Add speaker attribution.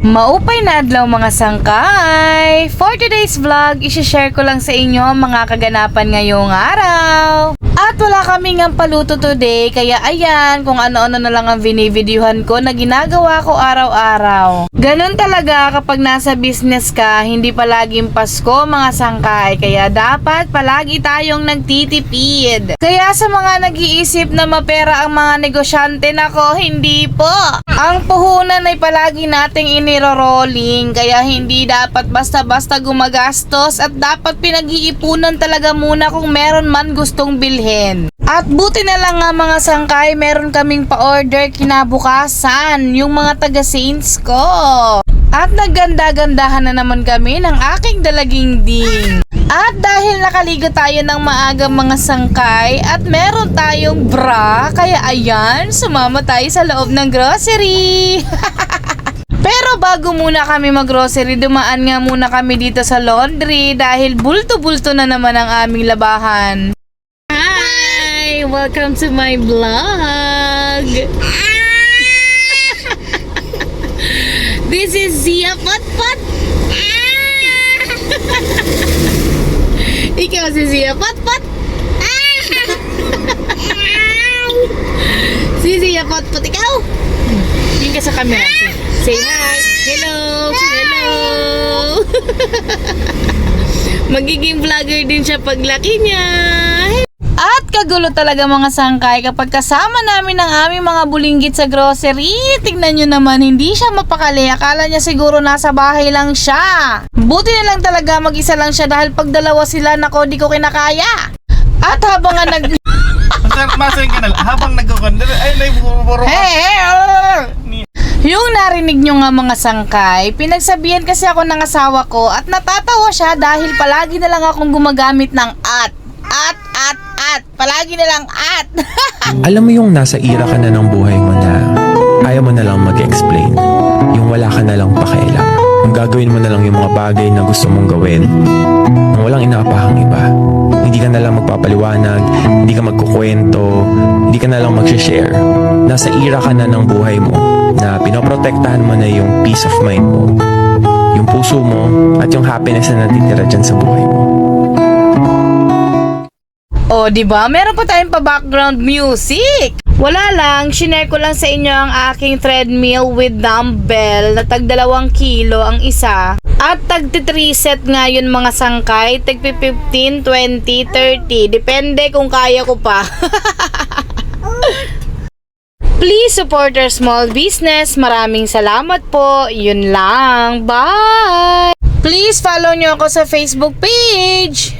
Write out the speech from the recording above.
Speaker 1: Maupay na adlaw mga sangkay! For today's vlog, isi-share ko lang sa inyo mga kaganapan ngayong araw. At wala kaming ang paluto today, kaya ayan kung ano-ano na lang ang binivideohan ko na ginagawa ko araw-araw. Ganun talaga kapag nasa business ka, hindi palaging Pasko mga sangkay, kaya dapat palagi tayong nagtitipid. Kaya sa mga nag-iisip na mapera ang mga negosyante, nako, hindi po! Ang puhunan ay palagi nating inirorolling, kaya hindi dapat basta-basta gumagastos at dapat pinag-iipunan talaga muna kung meron man gustong bilhin. At buti na lang nga mga sangkay, meron kaming pa-order kinabukasan, yung mga taga-Saints ko. At nagganda-gandahan na naman kami ng aking dalaging ding. At dahil nakaligo tayo ng maaga mga sangkay at meron tayong bra, kaya ayan, sumama tayo sa loob ng grocery. Pero bago muna kami mag-grocery, dumaan nga muna kami dito sa laundry dahil bulto-bulto na naman ang aming labahan. Hi! Welcome to my vlog! This is Zia Potpot! Ikaw si Zia Potpot! Si Zia Potpot, ikaw! Yung ka sa camera. Say hi! Hello! Hello! Magiging vlogger din siya paglaki niya. At kagulo talaga mga sangkay kapag kasama namin ang aming mga bulinggit sa grocery. Tignan nyo naman, hindi siya mapakali. Akala niya siguro nasa bahay lang siya. Buti na lang talaga mag-isa lang siya dahil pag dalawa sila, nako, di ko kinakaya. At habang nga
Speaker 2: Masayin ka na, habang nagkukondor, ay, naiburo ka.
Speaker 1: Yung narinig nyo nga mga sangkay, pinagsabihan kasi ako ng asawa ko at natatawa siya dahil palagi na lang akong gumagamit ng at. Palagi na lang at.
Speaker 3: Alam mo yung nasa ira ka na ng buhay mo na ayaw mo na lang mag-explain. Yung wala ka na lang pakialam. Yung gagawin mo na lang yung mga bagay na gusto mong gawin. Nang walang inaapahang iba. Hindi ka na lang magpapaliwanag, hindi ka magkukwento, hindi ka na lang mag-share. Nasa ira ka na ng buhay mo na pinoprotektahan mo na yung peace of mind mo, yung puso mo, at yung happiness na natitira dyan sa buhay mo.
Speaker 1: O, diba? Meron pa tayong pa-background music. Wala lang, shinare ko lang sa inyo ang aking treadmill with dumbbell na tag 2 kilo ang isa. At tag 3 set nga yun mga sangkay, tag 15, 20, 30. Depende kung kaya ko pa. Please support our small business. Maraming salamat po. Yun lang. Bye! Please follow nyo ako sa Facebook page.